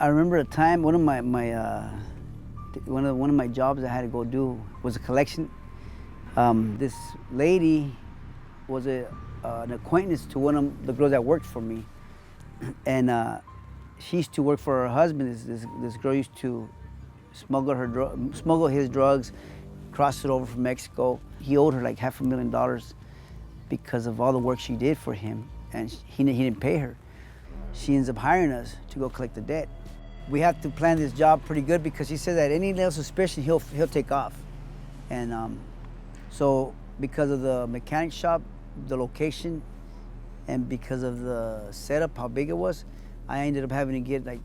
I remember a time, one of my jobs I had to go do was a collection. This lady was an acquaintance to one of the girls that worked for me, and she used to work for her husband. This girl used to smuggle his drugs, cross it over from Mexico. He owed her like $500,000 because of all the work she did for him, and he didn't pay her. She ends up hiring us to go collect the debt. We have to plan this job pretty good because he said that any little suspicion, he'll take off. And so because of the mechanic shop, the location, and because of the setup, how big it was, I ended up having to get like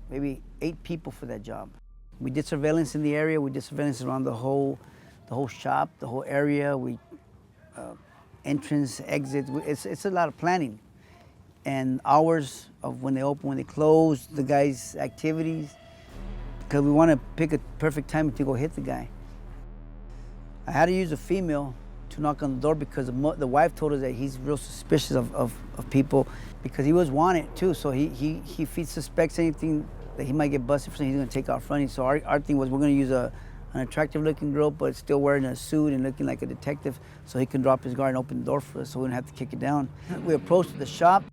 maybe 8 people for that job. We did surveillance in the area. We did surveillance around the whole shop, the whole area. We entrance, exit. It's a lot of planning. And hours of when they open, when they close, the guy's activities, because we want to pick a perfect time to go hit the guy. I had to use a female to knock on the door because the wife told us that he's real suspicious of people because he was wanted too. So if he suspects anything that he might get busted for something, he's going to take off running. So our thing was we're going to use an attractive looking girl, but still wearing a suit and looking like a detective, so he can drop his guard and open the door for us so we don't have to kick it down. We approached the shop.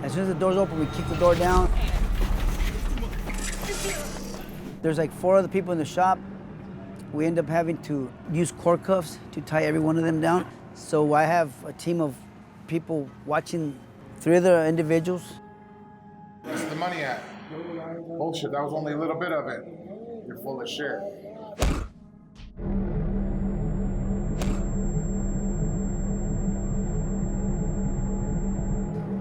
As soon as the door's open, we kick the door down. There's like 4 other people in the shop. We end up having to use cord cuffs to tie every one of them down. So I have a team of people watching 3 other individuals. Where's the money at? Bullshit, that was only a little bit of it. You're full of shit.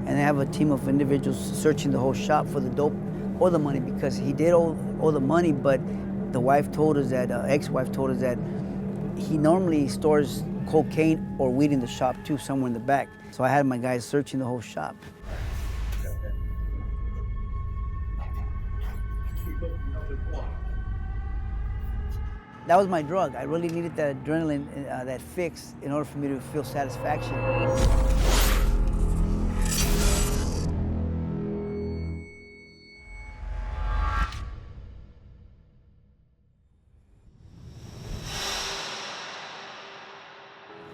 And I have a team of individuals searching the whole shop for the dope or the money because he did owe the money, but the wife told us that, ex-wife told us that he normally stores cocaine or weed in the shop too, somewhere in the back. So I had my guys searching the whole shop. That was my drug. I really needed that adrenaline, that fix, in order for me to feel satisfaction.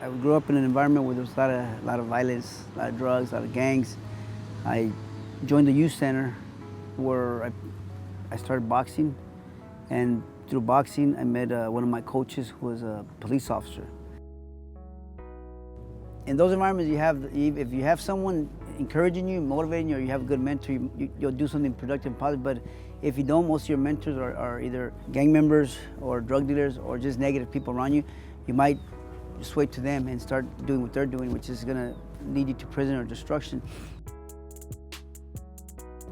I grew up in an environment where there was a lot of violence, a lot of drugs, a lot of gangs. I joined the youth center where I started boxing, and through boxing I met one of my coaches who was a police officer. In those environments, if you have someone encouraging you, motivating you, or you have a good mentor, you'll do something productive and positive. But if you don't, most of your mentors are either gang members or drug dealers or just negative people around you. You might sway to them and start doing what they're doing, which is gonna lead you to prison or destruction.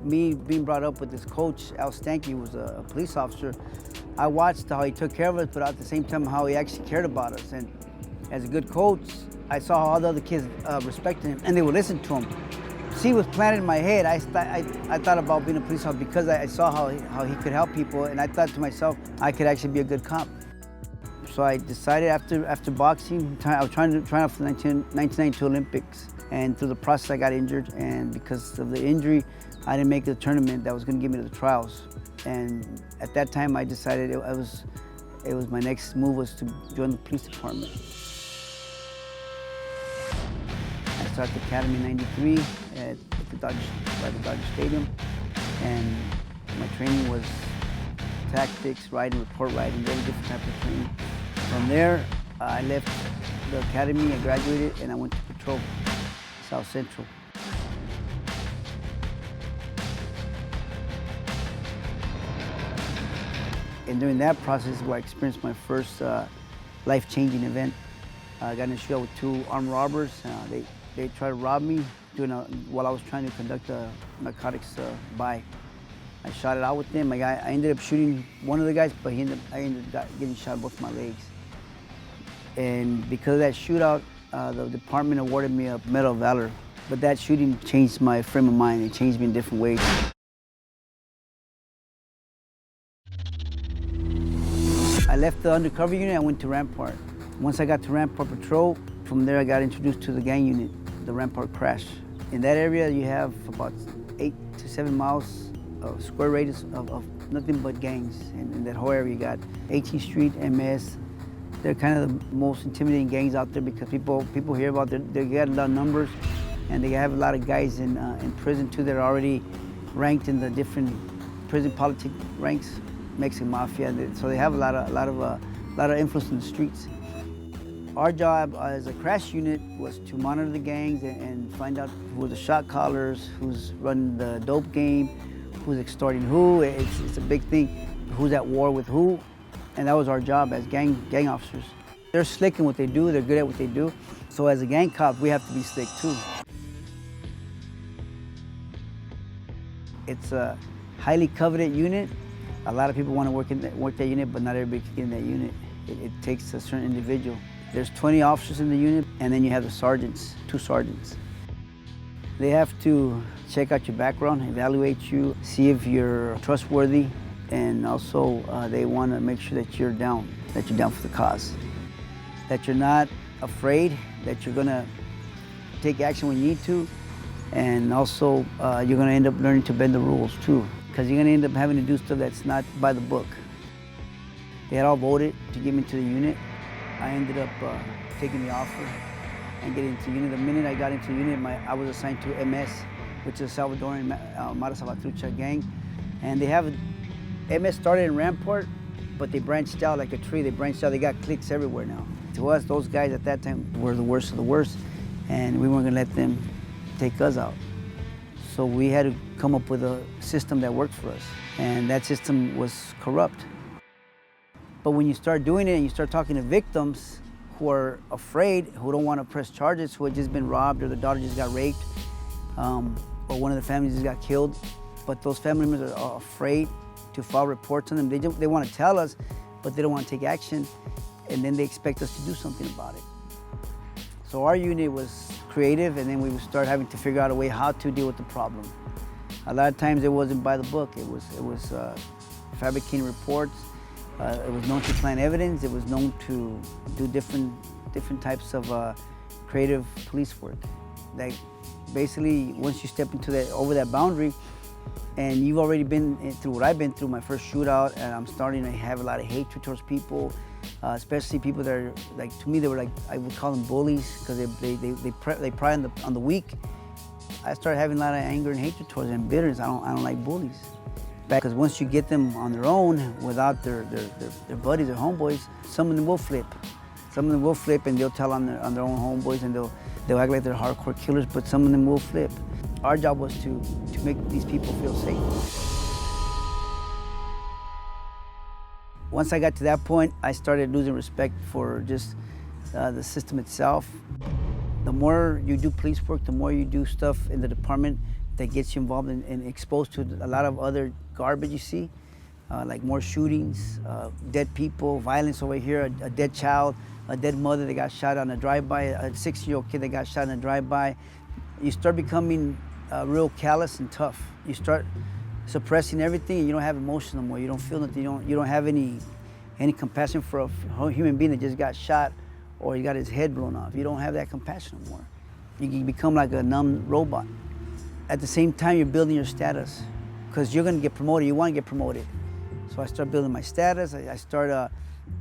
Me being brought up with this coach, Al Stanky, who was a police officer, I watched how he took care of us, but at the same time how he actually cared about us. And as a good coach, I saw how all the other kids respected him and they would listen to him. See, was planted in my head. I thought about being a police officer because I saw how he could help people, and I thought to myself, I could actually be a good cop. So I decided after boxing, I was trying out for the 1992 Olympics, and through the process I got injured, and because of the injury, I didn't make the tournament that was going to get me to the trials. And at that time, I decided it was my next move was to join the police department. I started the academy in '93 at the Dodger Stadium, and my training was tactics, riding, report riding, very different type of training. From there, I left the academy, I graduated, and I went to patrol, South Central. And during that process, where I experienced my first life-changing event. I got in a shootout with 2 armed robbers. They tried to rob me while I was trying to conduct a narcotics buy. I shot it out with them. I ended up shooting one of the guys, but I ended up getting shot in both my legs. And because of that shootout, the department awarded me a Medal of Valor. But that shooting changed my frame of mind. It changed me in different ways. I left the undercover unit, I went to Rampart. Once I got to Rampart Patrol, from there I got introduced to the gang unit, the Rampart C.R.A.S.H. In that area, you have about 8 to 7 miles of square radius of nothing but gangs. And in that whole area, you got 18th Street, MS. They're kind of the most intimidating gangs out there because people hear about them. They got a lot of numbers, and they have a lot of guys in prison too that are already ranked in the different prison politic ranks, Mexican mafia. So they have a lot of influence in the streets. Our job as a C.R.A.S.H. unit was to monitor the gangs and find out who are the shot callers, who's running the dope game, who's extorting who. It's a big thing, who's at war with who. And that was our job as gang officers. They're slick in what they do, they're good at what they do. So as a gang cop, we have to be slick too. It's a highly coveted unit. A lot of people want to work that unit, but not everybody can get in that unit. It takes a certain individual. There's 20 officers in the unit, and then you have the sergeants, 2 sergeants. They have to check out your background, evaluate you, see if you're trustworthy, and also they want to make sure that you're down for the cause. That you're not afraid, that you're gonna take action when you need to, and also you're gonna end up learning to bend the rules too, because you're gonna end up having to do stuff that's not by the book. They had all voted to get me to the unit. I ended up taking the offer and getting into the unit. The minute I got into the unit, I was assigned to MS, which is a Salvadoran Mara Salvatrucha gang. And they have, MS started in Rampart, but they branched out like a tree. They branched out, they got cliques everywhere now. To us, those guys at that time were the worst of the worst, and we weren't gonna let them take us out. So we had to come up with a system that worked for us, and that system was corrupt. But when you start doing it and you start talking to victims who are afraid, who don't want to press charges, who had just been robbed or the daughter just got raped, or one of the families just got killed, but those family members are afraid to file reports on them. They want to tell us, but they don't want to take action, and then they expect us to do something about it. So our unit was creative, and then we would start having to figure out a way how to deal with the problem. A lot of times it wasn't by the book. It was fabricating reports. It was known to plant evidence. It was known to do different types of creative police work. Like basically, once you step into over that boundary, and you've already been through what I've been through, my first shootout, and I'm starting to have a lot of hatred towards people, especially people that are like, to me, they were like, I would call them bullies because they pry on the weak. I started having a lot of anger and hatred towards them, bitterness. I don't like bullies. Because once you get them on their own, without their buddies or homeboys, some of them will flip. Some of them will flip and they'll tell on their own homeboys, and they'll act like they're hardcore killers, but some of them will flip. Our job was to make these people feel safe. Once I got to that point, I started losing respect for just the system itself. The more you do police work, the more you do stuff in the department that gets you involved and exposed to a lot of other garbage you see, like more shootings, dead people, violence over here, a dead child, a dead mother that got shot on a drive-by, a 6-year-old kid that got shot in a drive-by. You start becoming real callous and tough. You start suppressing everything, and you don't have emotion no more. You don't feel nothing. You don't have any compassion for a human being that just got shot or he got his head blown off. You don't have that compassion no more. You can become like a numb robot. At the same time, you're building your status because you're gonna get promoted. You wanna get promoted. So I start building my status. I start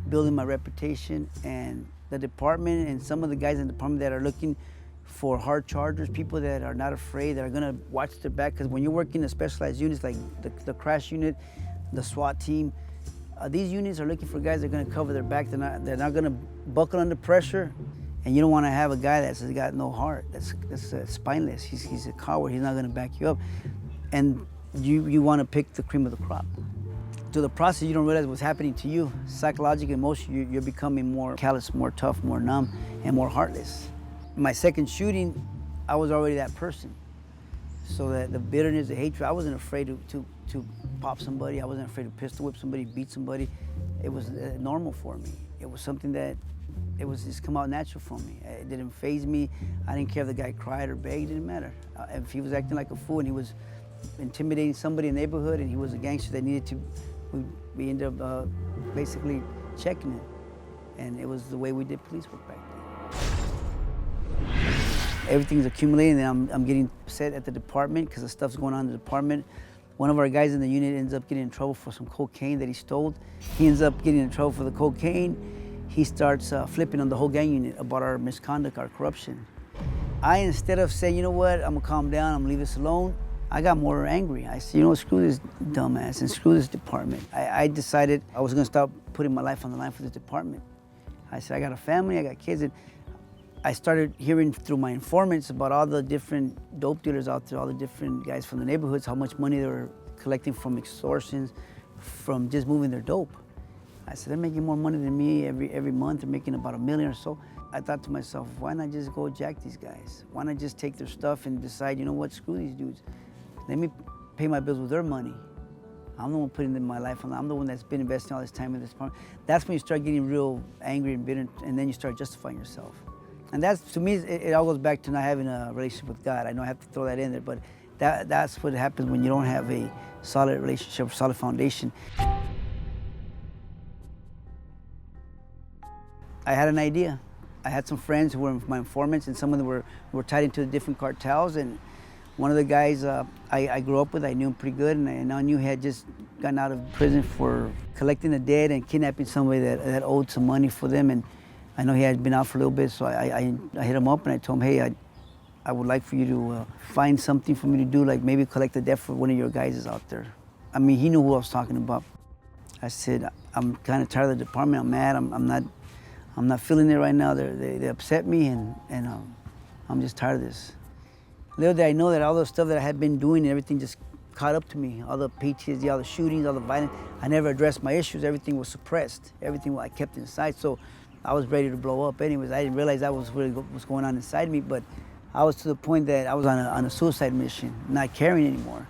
building my reputation, and the department and some of the guys in the department that are looking for hard chargers, people that are not afraid, that are gonna watch their back. Because when you work in the specialized units like the C.R.A.S.H. unit, the SWAT team, these units are looking for guys that are gonna cover their back. They're not gonna buckle under pressure. And you don't want to have a guy that's got no heart, that's spineless. He's a coward. He's not going to back you up. And you want to pick the cream of the crop. Through the process, you don't realize what's happening to you. Psychologically, emotionally, you're becoming more callous, more tough, more numb, and more heartless. In my second shooting, I was already that person. So that the bitterness, the hatred, I wasn't afraid to pop somebody. I wasn't afraid to pistol whip somebody, beat somebody. It was normal for me. It was something that it was just come out natural for me. It didn't faze me. I didn't care if the guy cried or begged, it didn't matter. If he was acting like a fool and he was intimidating somebody in the neighborhood and he was a gangster that needed to, we ended up basically checking it. And it was the way we did police work back then. Everything's accumulating, and I'm getting upset at the department because the stuff's going on in the department. One of our guys in the unit ends up getting in trouble for some cocaine that he stole. He ends up getting in trouble for the cocaine. He starts flipping on the whole gang unit about our misconduct, our corruption. Instead of saying, you know what, I'm gonna calm down, I'm gonna leave this alone, I got more angry. I said, you know what, screw this dumbass and screw this department. I decided I was gonna stop putting my life on the line for this department. I said, I got a family, I got kids, and I started hearing through my informants about all the different dope dealers out there, all the different guys from the neighborhoods, how much money they were collecting from extortions, from just moving their dope. I said, they're making more money than me every month. They're making about $1 million or so. I thought to myself, why not just go jack these guys? Why not just take their stuff and decide, you know what, screw these dudes. Let me pay my bills with their money. I'm the one putting in my life on. I'm the one that's been investing all this time in this department. That's when you start getting real angry and bitter, and then you start justifying yourself. And that's, to me, it all goes back to not having a relationship with God. I know I have to throw that in there, but that's what happens when you don't have a solid relationship, solid foundation. I had an idea. I had some friends who were my informants, and some of them were tied into the different cartels. And one of the guys I grew up with, I knew him pretty good, and I knew he had just gotten out of prison for collecting the debt and kidnapping somebody that owed some money for them. And I know he had been out for a little bit, so I hit him up and I told him, hey, I would like for you to find something for me to do, like maybe collect the debt for one of your guys out there. I mean, he knew who I was talking about. I said, I'm kind of tired of the department. I'm mad. I'm not feeling it right now. They upset me, and I'm just tired of this. Little did I know that all the stuff that I had been doing and everything just caught up to me. All the PTSD, all the shootings, all the violence. I never addressed my issues. Everything was suppressed. Everything I kept inside. So I was ready to blow up anyways. I didn't realize that was really what was going on inside me, but I was to the point that I was on a suicide mission, not caring anymore.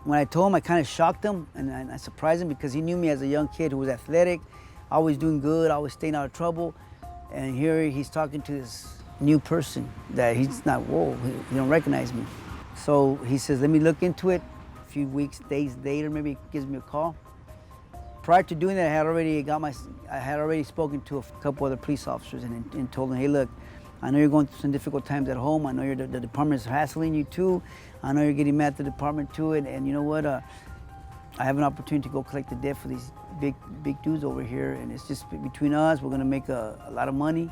When I told him, I kind of shocked him, and I surprised him because he knew me as a young kid who was athletic, always doing good, always staying out of trouble. And here he's talking to this new person that he's not, whoa, he don't recognize me. So he says, let me look into it. A few weeks, days later, maybe he gives me a call. Prior to doing that, I had already spoken to a couple other police officers and told them, hey, look, I know you're going through some difficult times at home. I know the department's hassling you too. I know you're getting mad at the department too. And you know what? I have an opportunity to go collect the debt for these big dudes over here. And it's just between us. We're gonna make a lot of money.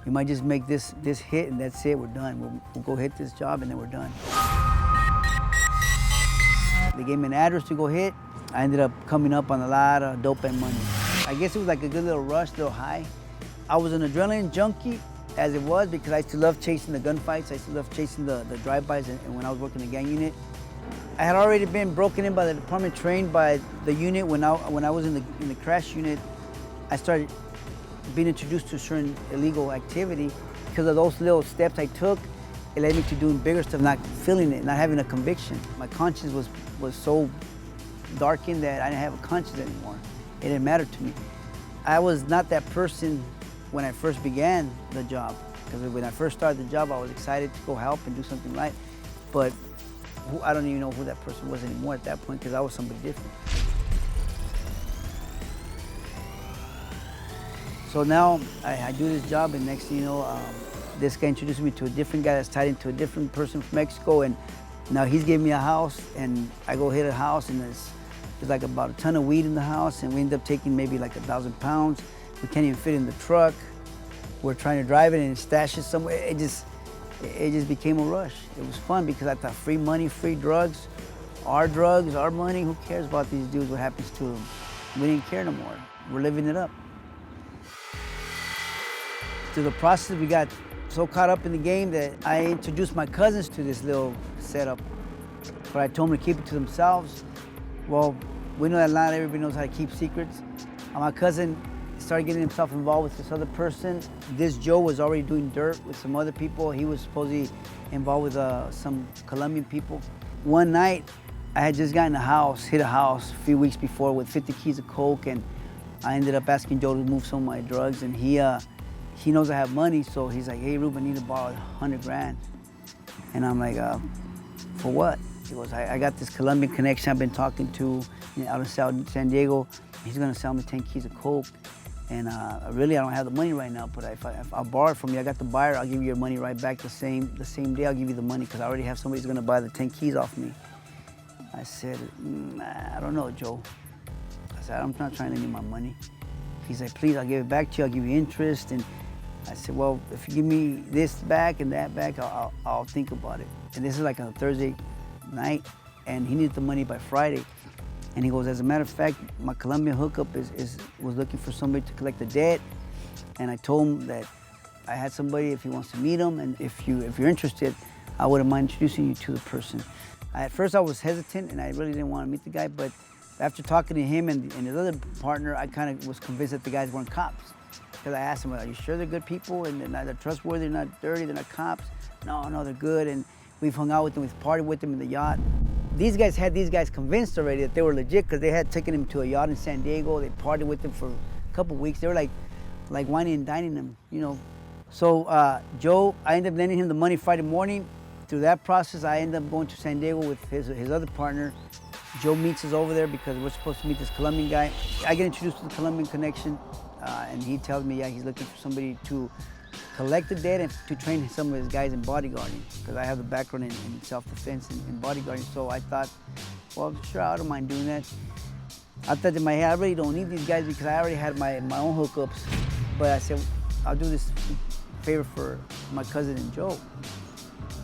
We might just make this hit, and that's it. We're done. We'll go hit this job, and then we're done. They gave me an address to go hit. I ended up coming up on a lot of dope and money. I guess it was like a good little rush, little high. I was an adrenaline junkie as it was because I used to love chasing the gunfights. I used to love chasing the drive-bys, and when I was working the gang unit. I had already been broken in by the department, trained by the unit. When I was in the C.R.A.S.H unit, I started being introduced to certain illegal activity. Because of those little steps I took, it led me to doing bigger stuff, not feeling it, not having a conviction. My conscience was so darkened that I didn't have a conscience anymore. It didn't matter to me. I was not that person when I first began the job. Because when I first started the job, I was excited to go help and do something right. But I don't even know who that person was anymore at that point because I was somebody different. So now I do this job, and next thing you know, this guy introduced me to a different guy that's tied into a different person from Mexico, and now he's giving me a house, and I go hit a house, and there's like about a ton of weed in the house, and we end up taking maybe like 1,000 pounds. We can't even fit in the truck. We're trying to drive it and stash it somewhere. It just became a rush. It was fun because I thought free money, free drugs, our money, who cares about these dudes, what happens to them? We didn't care no more. We're living it up. Through the process, we got so caught up in the game that I introduced my cousins to this little setup. But I told them to keep it to themselves. Well, we know that not everybody knows how to keep secrets. My cousin started getting himself involved with this other person. This Joe was already doing dirt with some other people. He was supposedly involved with some Colombian people. One night, I had just gotten hit a house a few weeks before with 50 keys of coke, and I ended up asking Joe to move some of my drugs, and he knows I have money, so he's like, hey, Ruben, I need to borrow 100 grand. And I'm like, for what? He goes, I got this Colombian connection I've been talking to out of San Diego. he's gonna sell me 10 keys of coke. And really, I don't have the money right now, but if I'll borrow it from you, I got the buyer, I'll give you your money right back the same day. I'll give you the money because I already have somebody who's gonna buy the 10 keys off me. I said, I don't know, Joe. I said, I'm not trying to need my money. He's like, please, I'll give it back to you. I'll give you interest. And I said, well, if you give me this back and that back, I'll think about it. And this is like on a Thursday night, and he needed the money by Friday. And he goes, as a matter of fact, my Colombian hookup was looking for somebody to collect the debt. And I told him that I had somebody if he wants to meet him, and if you're interested, I wouldn't mind introducing you to the person. At first I was hesitant and I really didn't want to meet the guy, but after talking to him and his other partner, I kind of was convinced that the guys weren't cops. Because I asked him, are you sure they're good people and they're trustworthy, they're not dirty, they're not cops? No, they're good. And we've hung out with them, we've partied with them in the yacht. These guys had these guys convinced already that they were legit because they had taken him to a yacht in San Diego. They partied with them for a couple weeks. They were like whining and dining them, you know. So Joe, I ended up lending him the money Friday morning. Through that process, I ended up going to San Diego with his other partner. Joe meets us over there because we're supposed to meet this Colombian guy. I get introduced to the Colombian connection, and he tells me, yeah, he's looking for somebody to collect the debt and to train some of his guys in bodyguarding, because I have the background in self-defense and bodyguarding. So I thought, well, sure, I don't mind doing that. I thought in my head, I really don't need these guys because I already had my own hookups. But I said, I'll do this favor for my cousin and Joe.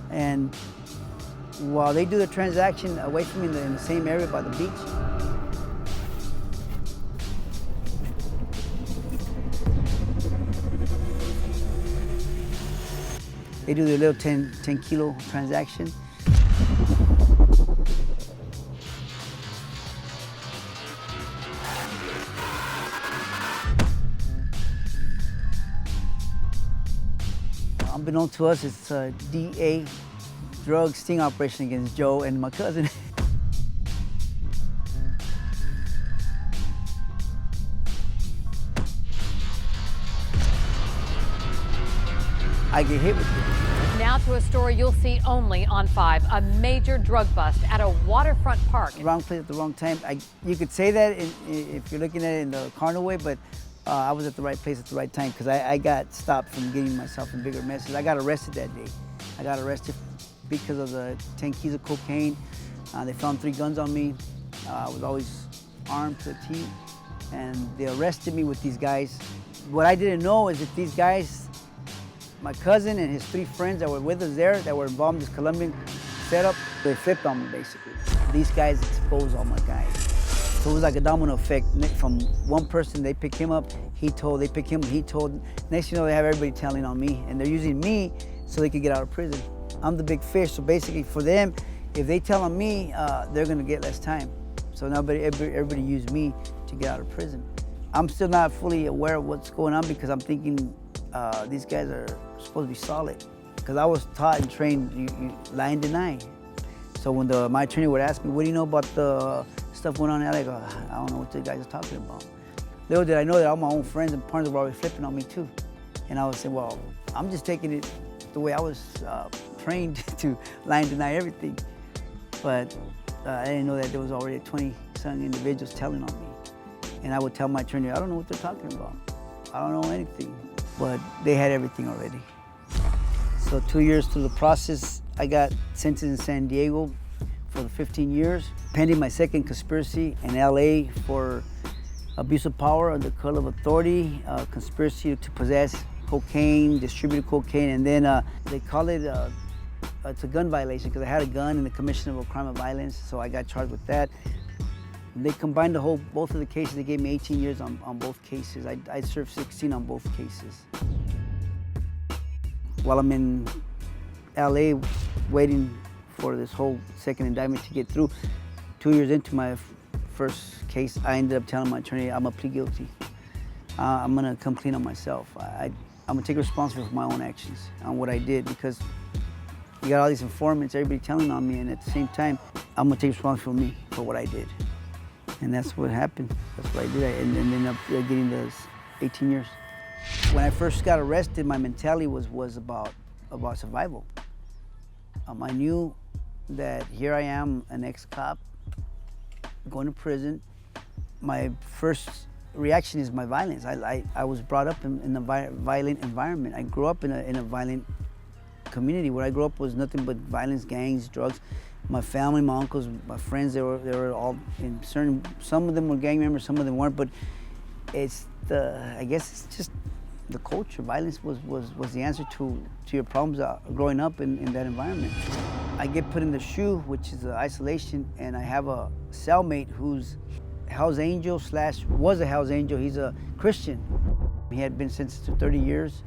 And while they do the transaction away from me in the same area by the beach, they do their little 10 kilo transaction. Unbeknownst to us, it's a DA drug sting operation against Joe and my cousin. I get hit with it. Now to a story you'll see only on 5, a major drug bust at a waterfront park. Wrong place at the wrong time. You could say that if you're looking at it in the carnal way, but I was at the right place at the right time because I got stopped from getting myself in bigger messes. I got arrested that day. I got arrested because of the 10 keys of cocaine. They found 3 guns on me. I was always armed to the teeth, and they arrested me with these guys. What I didn't know is that these guys, my cousin and his 3 friends that were with us there, that were involved in this Colombian setup, they flipped on me basically. These guys exposed all my guys. So it was like a domino effect. From one person, they pick him up, they pick him, he told. Next thing you know, they have everybody telling on me, and they're using me so they could get out of prison. I'm the big fish, so basically for them, if they tell on me, they're gonna get less time. So now everybody used me to get out of prison. I'm still not fully aware of what's going on because I'm thinking these guys are supposed to be solid. Because I was taught and trained, you lie and deny. So when my attorney would ask me, what do you know about the stuff going on in LA? I go, I don't know what the guys are talking about. Little did I know that all my own friends and partners were already flipping on me too. And I was saying, well, I'm just taking it the way I was trained to lie and deny everything. But I didn't know that there was already 20-some individuals telling on me. And I would tell my attorney, I don't know what they're talking about. I don't know anything. But they had everything already. So 2 years through the process, I got sentenced in San Diego for the 15 years, pending my second conspiracy in LA for abuse of power under color of authority, conspiracy to possess cocaine, distribute cocaine, and then they call it, it's a gun violation because I had a gun in the commission of a crime of violence, so I got charged with that. And they combined both of the cases. They gave me 18 years on both cases. I served 16 on both cases. While I'm in LA waiting for this whole second indictment to get through, 2 years into my first case, I ended up telling my attorney I'm gonna plead guilty. I'm gonna come clean on myself. I'm gonna take responsibility for my own actions on what I did because you got all these informants, everybody telling on me, and at the same time, I'm gonna take responsibility for what I did. And that's what happened. That's what I did. I ended up getting those 18 years. When I first got arrested, my mentality was about survival. I knew that here I am, an ex-cop, going to prison, my first reaction is my violence. I was brought up in a violent environment. I grew up in a violent community. Where I grew up was nothing but violence, gangs, drugs. My family, my uncles, my friends, they were all in certain, some of them were gang members, some of them weren't, but I guess it's just the culture. Violence was the answer to your problems growing up in that environment. I get put in the SHU, which is isolation, and I have a cellmate who's Hell's Angel / was a Hell's Angel. He's a Christian. He had been sentenced to 30 years.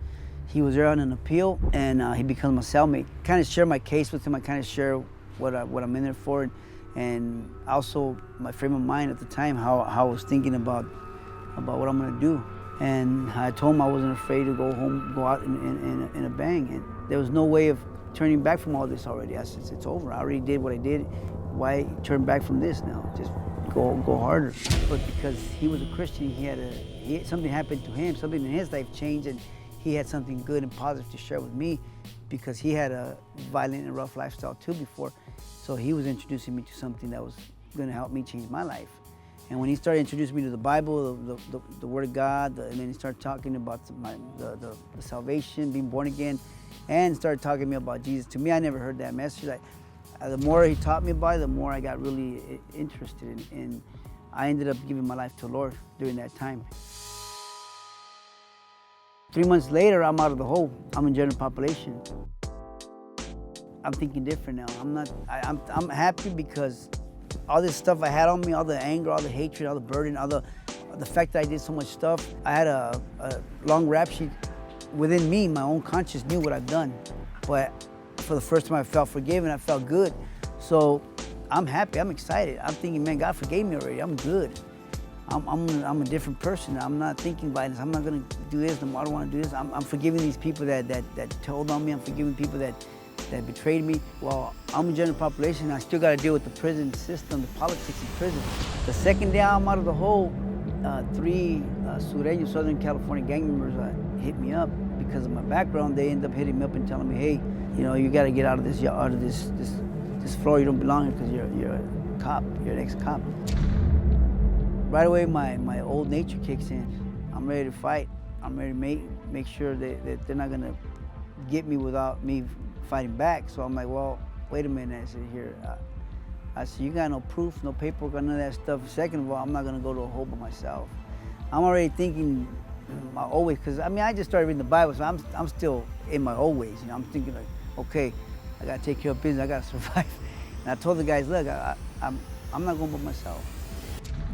He was there on an appeal, and he becomes my cellmate. Kind of share my case with him. I kind of share what I'm in there for, and also my frame of mind at the time, how I was thinking about what I'm gonna do. And I told him I wasn't afraid to go home, go out in a bang. And there was no way of turning back from all this already. I said, it's over. I already did what I did. Why turn back from this now? Just go harder. But because he was a Christian, something happened to him, something in his life changed, and he had something good and positive to share with me because he had a violent and rough lifestyle too before. So he was introducing me to something that was gonna help me change my life. And when he started introducing me to the Bible, the Word of God, and then he started talking about the salvation, being born again, and started talking to me about Jesus. To me, I never heard that message. The more he taught me about it, the more I got really interested in, and I ended up giving my life to the Lord during that time. 3 months later, I'm out of the hole. I'm in general population. I'm thinking different now. I'm happy because all this stuff I had on me, all the anger, all the hatred, all the burden, all the fact that I did so much stuff, I had a long rap sheet within me. My own conscience knew what I've done. But for the first time I felt forgiven, I felt good. So I'm happy, I'm excited. I'm thinking, man, God forgave me already, I'm good. I'm a different person. I'm not thinking violence. I'm not gonna do this, I don't wanna do this. I'm forgiving these people that told on me. I'm forgiving people that betrayed me. Well, I'm a general population. I still gotta deal with the prison system, the politics in prison. The second day I'm out of the hole, 3 Sureños, Southern California gang members hit me up because of my background. They end up hitting me up and telling me, hey, you gotta get out of this floor. You don't belong here because you're a cop. You're an ex-cop. Right away, my old nature kicks in. I'm ready to fight. I'm ready to make sure that they're not gonna get me without me fighting back. So I'm like, well, wait a minute. I said, here, you got no proof, no paperwork, none of that stuff. Second of all, I'm not gonna go to a hole by myself. I'm already thinking my old ways, because I just started reading the Bible, so I'm still in my old ways. I'm thinking like, okay, I gotta take care of business, I gotta survive. And I told the guys, look, I'm not going by myself.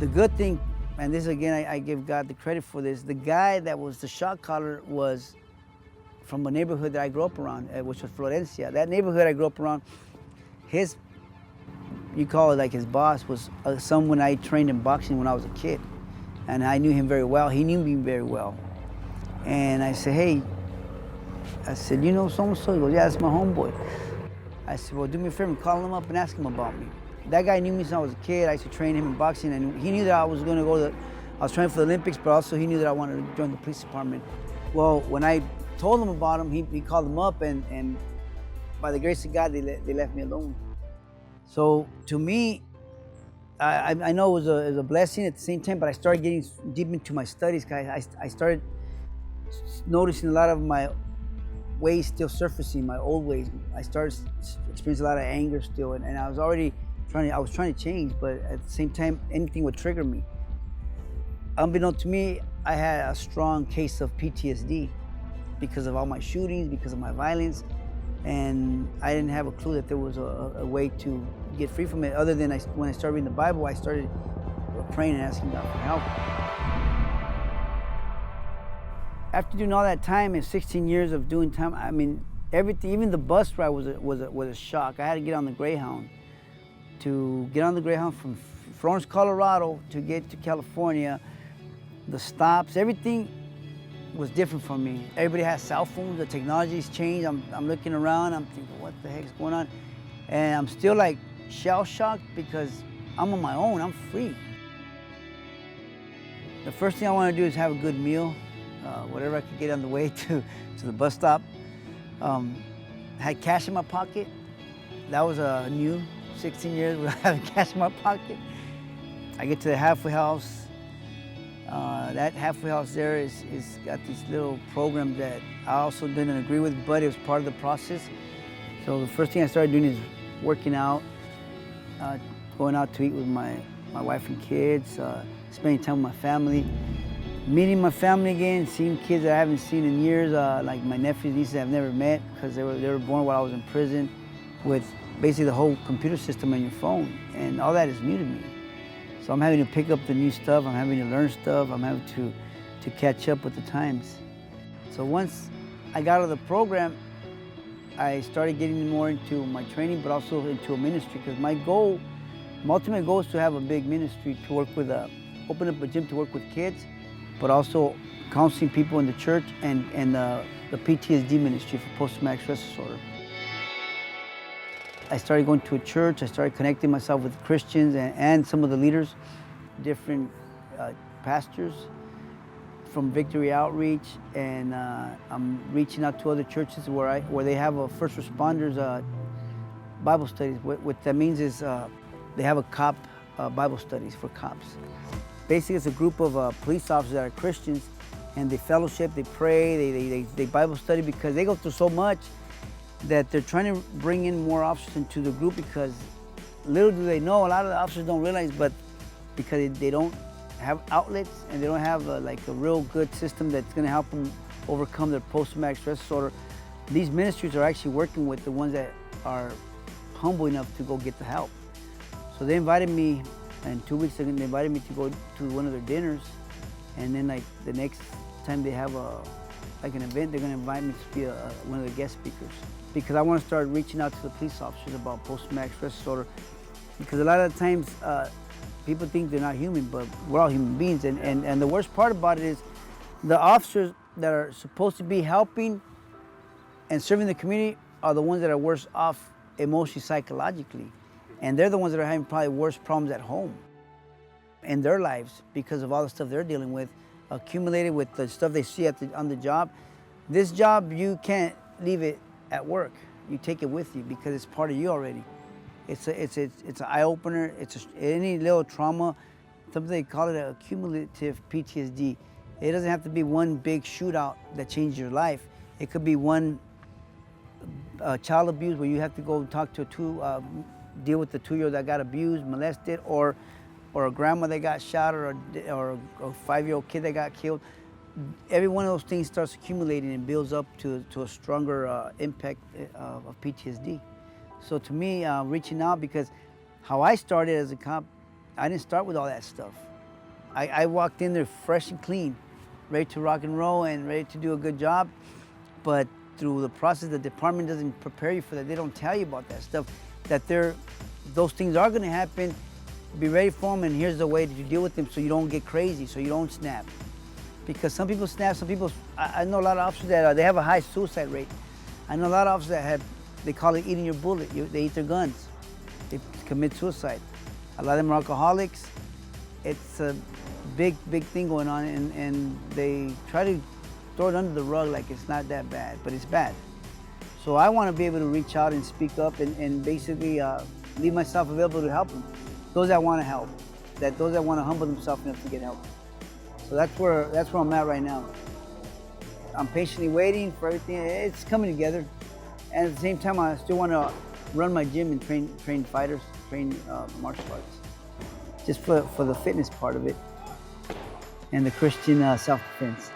The good thing, and this again, I give God the credit for this, the guy that was the shot caller was from a neighborhood that I grew up around, which was Florencia. That neighborhood I grew up around, you call it like his boss, was someone I trained in boxing when I was a kid. And I knew him very well, he knew me very well. And I said, hey, you know so-and-so? He goes, yeah, that's my homeboy. I said, well, do me a favor, call him up and ask him about me. That guy knew me since I was a kid. I used to train him in boxing, and he knew that I was gonna I was training for the Olympics, but also he knew that I wanted to join the police department. Well, when I told him about him, he called him up, and by the grace of God, they left me alone. So to me, I know it was a blessing at the same time, but I started getting deep into my studies. I started noticing a lot of my ways still surfacing, my old ways. I started experiencing a lot of anger still, and I was already trying to change, but at the same time, anything would trigger me. Unbeknownst to me, I had a strong case of PTSD because of all my shootings, because of my violence, and I didn't have a clue that there was a way to get free from it, other than when I started reading the Bible, I started praying and asking God for help. After doing all that time and 16 years of doing time, everything, even the bus ride was a shock. I had to get on the Greyhound. To get on the Greyhound from Florence, Colorado, to get to California, the stops, everything was different for me. Everybody has cell phones, the technology's changed. I'm looking around, I'm thinking, what the heck's going on? And I'm still like shell-shocked because I'm on my own, I'm free. The first thing I want to do is have a good meal, whatever I could get on the way to the bus stop. I had cash in my pocket. That was new, 16 years without having cash in my pocket. I get to the halfway house, That halfway house there is got these little programs that I also didn't agree with, but it was part of the process. So the first thing I started doing is working out, going out to eat with my wife and kids, spending time with my family, meeting my family again, seeing kids that I haven't seen in years, like my nephews, nieces I've never met because they were born while I was in prison, with basically the whole computer system on your phone, and all that is new to me. So I'm having to pick up the new stuff, I'm having to learn stuff, I'm having to catch up with the times. So once I got out of the program, I started getting more into my training, but also into a ministry, because my ultimate goal is to have a big ministry, to work with, open up a gym to work with kids, but also counseling people in the church and the PTSD ministry for post-traumatic stress disorder. I started going to a church, I started connecting myself with Christians and some of the leaders, different pastors from Victory Outreach, and I'm reaching out to other churches where they have a first responders Bible studies. What that means is they have a cop Bible studies for cops. Basically, it's a group of police officers that are Christians, and they fellowship, they pray, they Bible study, because they go through so much that they're trying to bring in more officers into the group, because little do they know, a lot of the officers don't realize, but because they don't have outlets and they don't have like a real good system that's going to help them overcome their post-traumatic stress disorder, these ministries are actually working with the ones that are humble enough to go get the help. So they invited me, and 2 weeks ago they invited me to go to one of their dinners, and then like the next time they have an event, they're going to invite me to be one of the guest speakers, because I want to start reaching out to the police officers about post-traumatic stress disorder, because a lot of the times people think they're not human, but we're all human beings, and the worst part about it is the officers that are supposed to be helping and serving the community are the ones that are worse off emotionally, psychologically, and they're the ones that are having probably worse problems at home in their lives because of all the stuff they're dealing with, accumulated with the stuff they see on the job. This job, you can't leave it at work. You take it with you because it's part of you already. It's an eye-opener. Any little trauma, something they call it a cumulative PTSD. It doesn't have to be one big shootout that changed your life. It could be one child abuse where you have to go talk to deal with the 2-year-old that got abused, molested, or a grandma that got shot, or a 5-year-old kid that got killed. Every one of those things starts accumulating and builds up to a stronger impact of PTSD. So to me, reaching out, because how I started as a cop, I didn't start with all that stuff. I walked in there fresh and clean, ready to rock and roll and ready to do a good job. But through the process, the department doesn't prepare you for that. They don't tell you about that stuff, that those things are going to happen. Be ready for them, and here's the way to deal with them so you don't get crazy, so you don't snap. Because some people snap, some people, I know a lot of officers that they have a high suicide rate. I know a lot of officers that they call it eating your bullet. They eat their guns. They commit suicide. A lot of them are alcoholics. It's a big thing going on, and they try to throw it under the rug like it's not that bad, but it's bad. So I want to be able to reach out and speak up and basically leave myself available to help them. Those that want to help, those that want to humble themselves enough to get help. So that's where I'm at right now. I'm patiently waiting for everything. It's coming together, and at the same time, I still want to run my gym and train fighters, train martial arts, just for the fitness part of it and the Christian self-defense.